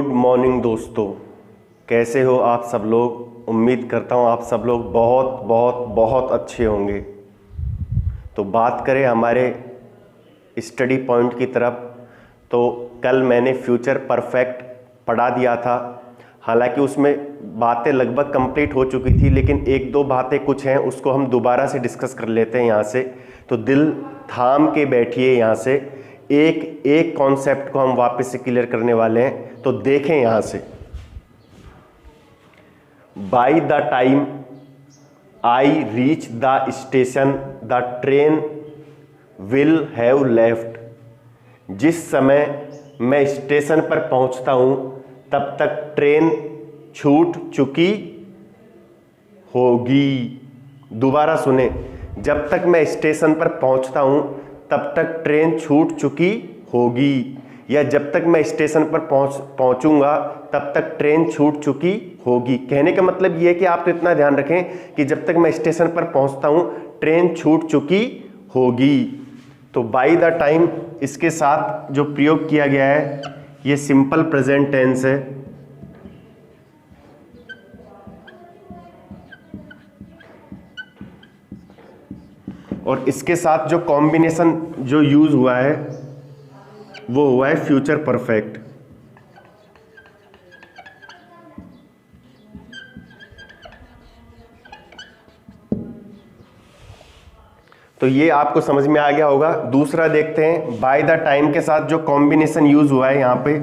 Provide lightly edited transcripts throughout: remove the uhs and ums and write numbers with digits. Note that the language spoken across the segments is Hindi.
गुड मॉर्निंग दोस्तों, कैसे हो आप सब लोग। उम्मीद करता हूँ आप सब लोग बहुत बहुत बहुत अच्छे होंगे। तो बात करें हमारे स्टडी पॉइंट की तरफ, तो कल मैंने फ्यूचर परफेक्ट पढ़ा दिया था। हालांकि उसमें बातें लगभग कंप्लीट हो चुकी थी, लेकिन एक दो बातें कुछ हैं, उसको हम दोबारा से डिस्कस कर लेते हैं यहाँ से। तो दिल थाम के बैठिए, यहाँ से एक एक कॉन्सेप्ट को हम वापस से क्लियर करने वाले हैं। तो देखें यहाँ से, by the time I reach the station the train will have left. जिस समय मैं स्टेशन पर पहुंचता हूं तब तक ट्रेन छूट चुकी होगी। दोबारा सुने, जब तक मैं स्टेशन पर पहुंचता हूं तब तक ट्रेन छूट चुकी होगी, या जब तक मैं स्टेशन पर पहुंचूंगा तब तक ट्रेन छूट चुकी होगी। कहने का मतलब यह है कि आप तो इतना ध्यान रखें कि जब तक मैं स्टेशन पर पहुंचता हूं ट्रेन छूट चुकी होगी। तो बाय द टाइम इसके साथ जो प्रयोग किया गया है ये सिंपल प्रेजेंट टेंस है। और इसके साथ जो कॉम्बिनेशन जो यूज हुआ है वो हुआ है फ्यूचर परफेक्ट। तो ये आपको समझ में आ गया होगा। दूसरा देखते हैं, बाय द टाइम के साथ जो कॉम्बिनेशन यूज हुआ है, यहां पे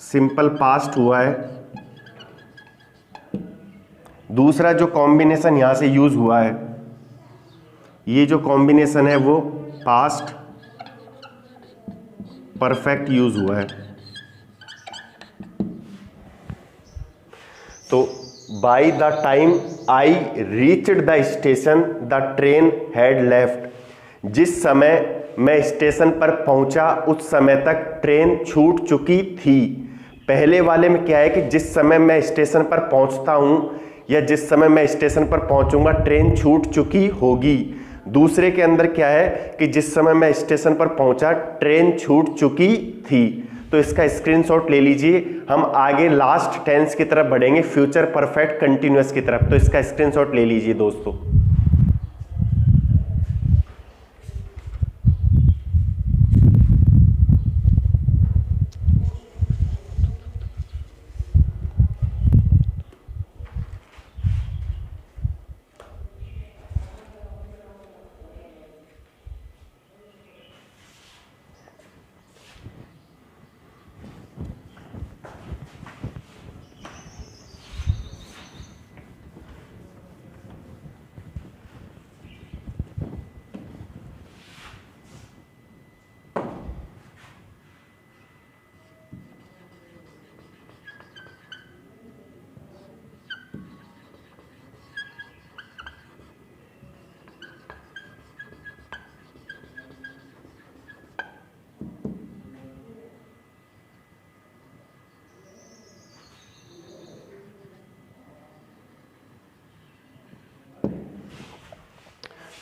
सिंपल पास्ट हुआ है। दूसरा जो कॉम्बिनेशन यहां से यूज हुआ है, ये जो कॉम्बिनेशन है वो पास्ट परफेक्ट यूज हुआ है। तो by the time I reached the station the train had left. जिस समय मैं स्टेशन पर पहुंचा उस समय तक ट्रेन छूट चुकी थी। पहले वाले में क्या है कि जिस समय मैं स्टेशन पर पहुंचता हूं या जिस समय मैं स्टेशन पर पहुंचूंगा ट्रेन छूट चुकी होगी। दूसरे के अंदर क्या है कि जिस समय मैं स्टेशन पर पहुंचा ट्रेन छूट चुकी थी। तो इसका स्क्रीनशॉट ले लीजिए। हम आगे लास्ट टेंस की तरफ बढ़ेंगे, फ्यूचर परफेक्ट कंटिन्यूअस की तरफ। तो इसका स्क्रीनशॉट ले लीजिए दोस्तों।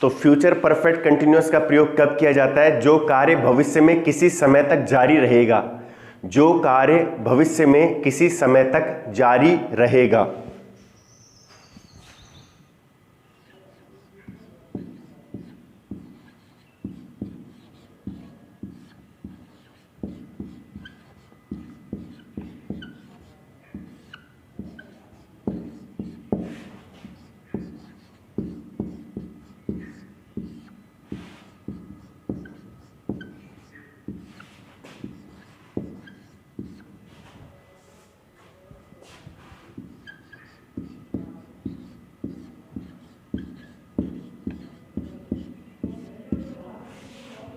तो फ्यूचर परफेक्ट कंटिन्यूअस का प्रयोग कब किया जाता है? जो कार्य भविष्य में किसी समय तक जारी रहेगा। जो कार्य भविष्य में किसी समय तक जारी रहेगा।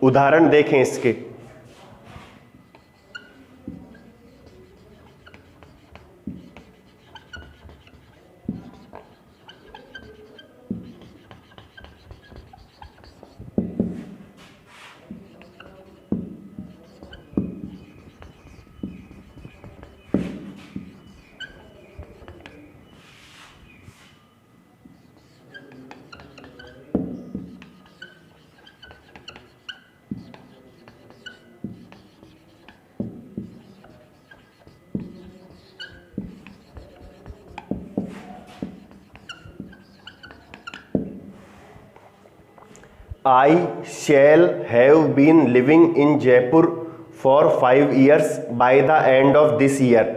उदाहरण देखें इसके। I shall have been living in Jaipur for 5 years by the end of this year.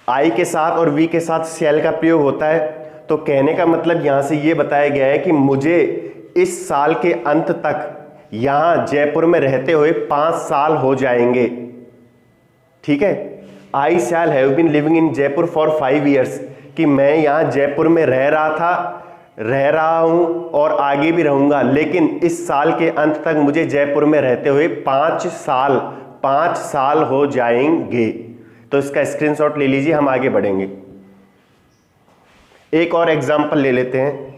I के साथ और वी के साथ शैल का प्रयोग होता है, तो कहने का मतलब यहां से ये बताया गया है कि मुझे इस साल के अंत तक यहां जयपुर में रहते हुए 5 साल हो जाएंगे। ठीक है, I shall have been living in Jaipur for 5 years, कि मैं यहां जयपुर में रह रहा हूं और आगे भी रहूंगा, लेकिन इस साल के अंत तक मुझे जयपुर में रहते हुए 5 साल हो जाएंगे। तो इसका स्क्रीनशॉट ले लीजिए, हम आगे बढ़ेंगे। एक और एग्जांपल ले लेते हैं।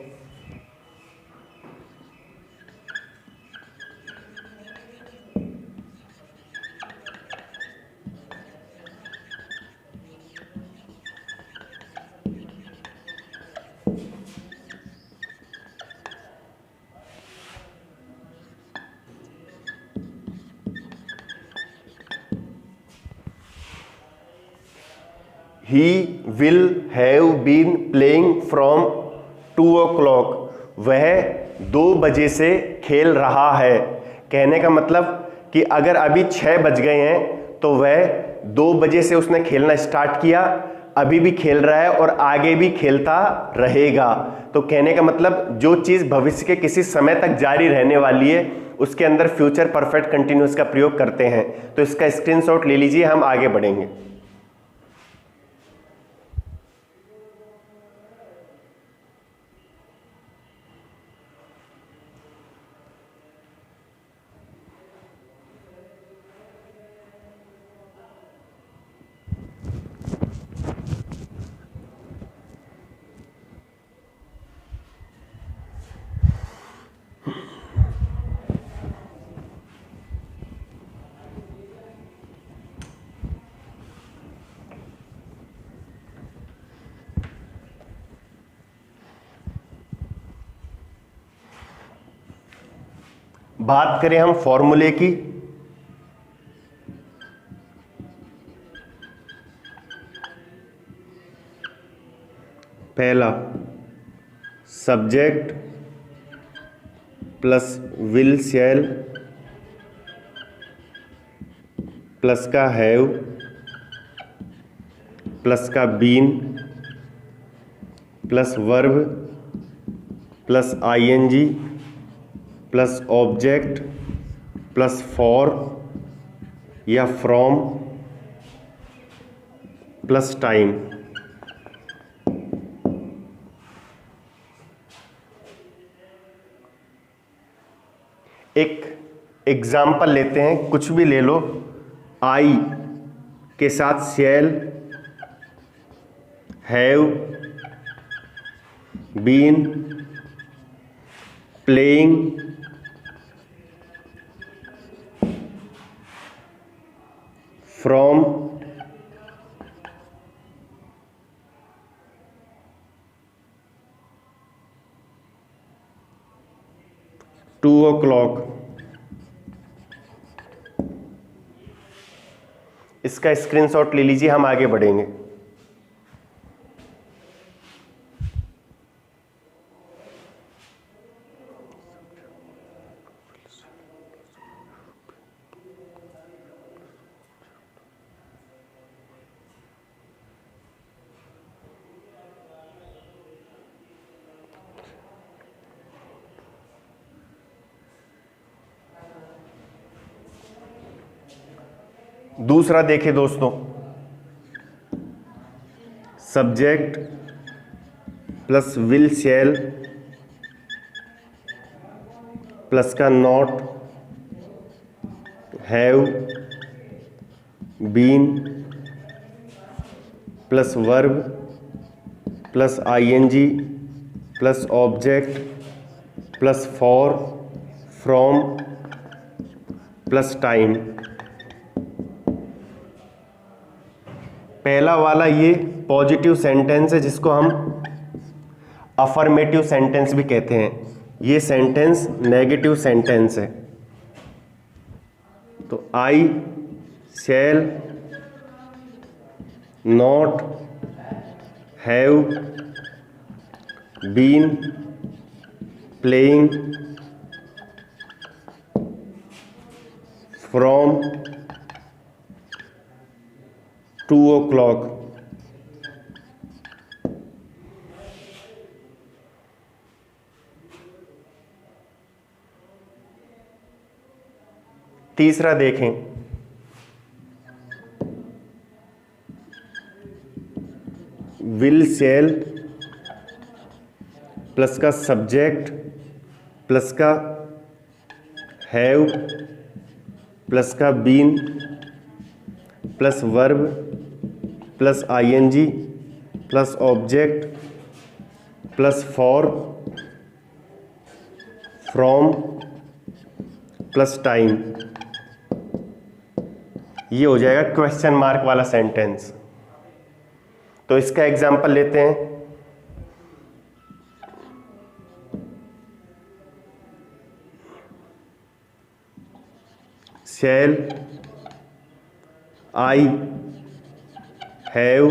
He will have been playing from 2 o'clock, वह 2 बजे से खेल रहा है। कहने का मतलब कि अगर अभी 6 बज गए हैं तो वह 2 बजे से उसने खेलना स्टार्ट किया, अभी भी खेल रहा है और आगे भी खेलता रहेगा। तो कहने का मतलब जो चीज़ भविष्य के किसी समय तक जारी रहने वाली है उसके अंदर फ्यूचर परफेक्ट कंटिन्यूअस का प्रयोग करते हैं। तो इसका स्क्रीनशॉट ले लीजिए, हम आगे बढ़ेंगे। बात करें हम फॉर्मूले की, पहला subject plus will shall plus का हैव प्लस का been plus verb plus ING plus object plus for या फ्रॉम प्लस टाइम। एक एग्जाम्पल लेते हैं, कुछ भी ले लो। आई के साथ shall, have been playing from two o'clock. इसका स्क्रीनशॉट ले लीजिए, हम आगे बढ़ेंगे। दूसरा देखें दोस्तों, subject plus will shall plus का not, have been plus verb plus ING plus object plus for from plus time. पहला वाला ये पॉजिटिव सेंटेंस है जिसको हम अफर्मेटिव सेंटेंस भी कहते हैं, ये सेंटेंस नेगेटिव सेंटेंस है। तो I shall not have been playing from 2 o'clock। तीसरा देखें, विल शैल प्लस का सब्जेक्ट प्लस का हैव प्लस का been plus verb plus ING plus object plus for from plus time, ये हो जाएगा क्वेश्चन मार्क वाला सेंटेंस। तो इसका एग्जांपल लेते हैं। Shall I have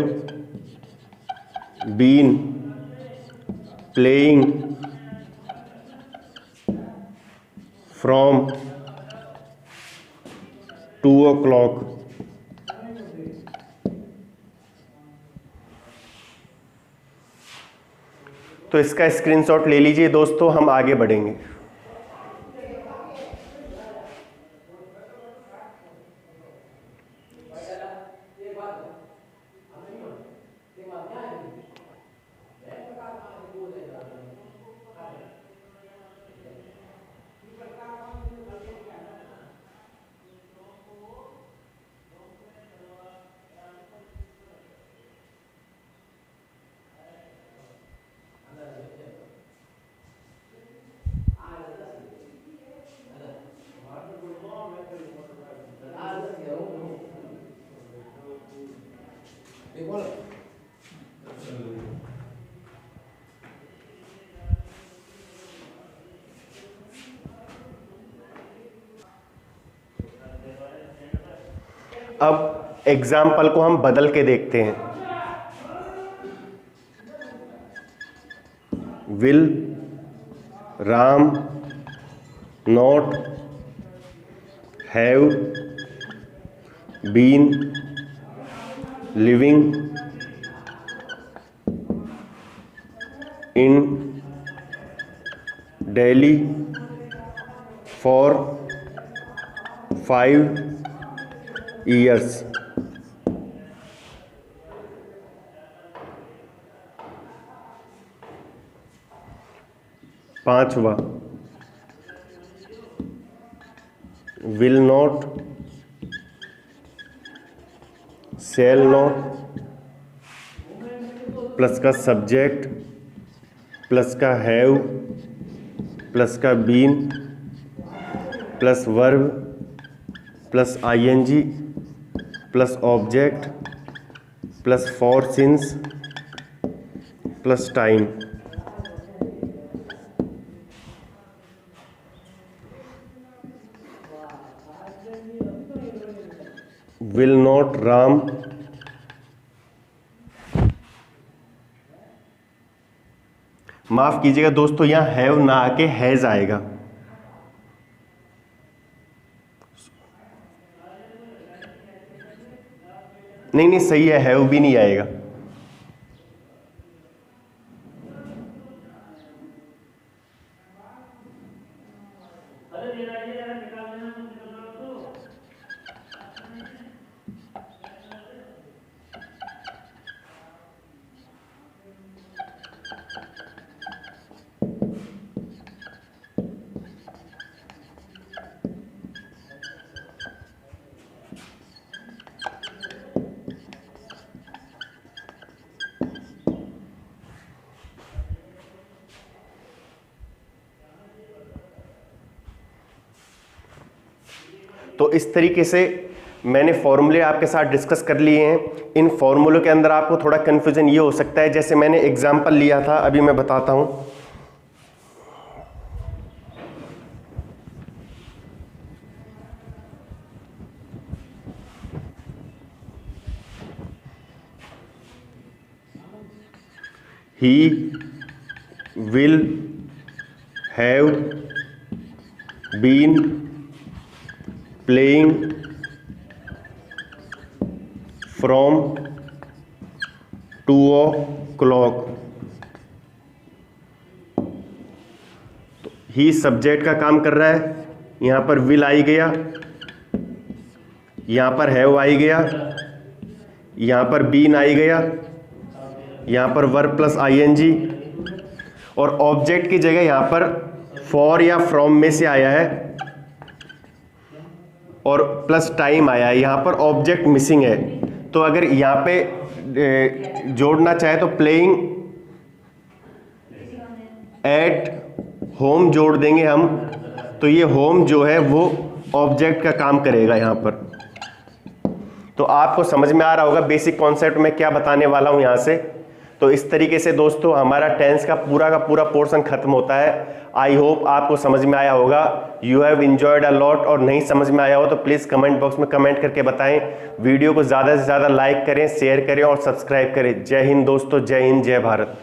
been playing from 2 o'clock। तो इसका स्क्रीनशॉट ले लीजिए दोस्तों, हम आगे बढ़ेंगे। अब एग्जाम्पल को हम बदल के देखते हैं। Will Ram not have been living in Delhi for 5 years। पांचवा, will not shall not plus का सब्जेक्ट प्लस का हैव प्लस का been plus verb plus ING plus object plus for since plus time. Will not Ram माफ कीजिएगा दोस्तों, यहां हैव ना आके हैज आएगा। नहीं सही है, हैव भी नहीं आएगा। तो इस तरीके से मैंने फॉर्मूले आपके साथ डिस्कस कर लिए हैं। इन फॉर्मूलों के अंदर आपको थोड़ा कन्फ्यूजन ये हो सकता है, जैसे मैंने एग्जांपल लिया था, अभी मैं बताता हूं। He will have been playing from 2 o'clock। तो ही सब्जेक्ट का काम कर रहा है, यहां पर विल आई गया, यहां पर हैव आई गया, यहां पर बीन आई गया, यहां पर वर्ब प्लस आईएनजी, और ऑब्जेक्ट की जगह यहां पर फॉर या फ्रॉम में से आया है और प्लस टाइम आया है, यहां पर ऑब्जेक्ट मिसिंग है। तो अगर यहां पे जोड़ना चाहे तो प्लेइंग एट होम जोड़ देंगे हम, तो ये होम जो है वो ऑब्जेक्ट का काम करेगा यहां पर। तो आपको समझ में आ रहा होगा बेसिक कॉन्सेप्ट में क्या बताने वाला हूं यहां से। तो इस तरीके से दोस्तों हमारा टेंस का पूरा पोर्शन खत्म होता है। आई होप आपको समझ में आया होगा, you have enjoyed a lot. और नहीं समझ में आया हो तो प्लीज़ कमेंट बॉक्स में कमेंट करके बताएं। वीडियो को ज़्यादा से ज़्यादा लाइक करें, शेयर करें और सब्सक्राइब करें। जय हिंद दोस्तों, जय हिंद, जय भारत।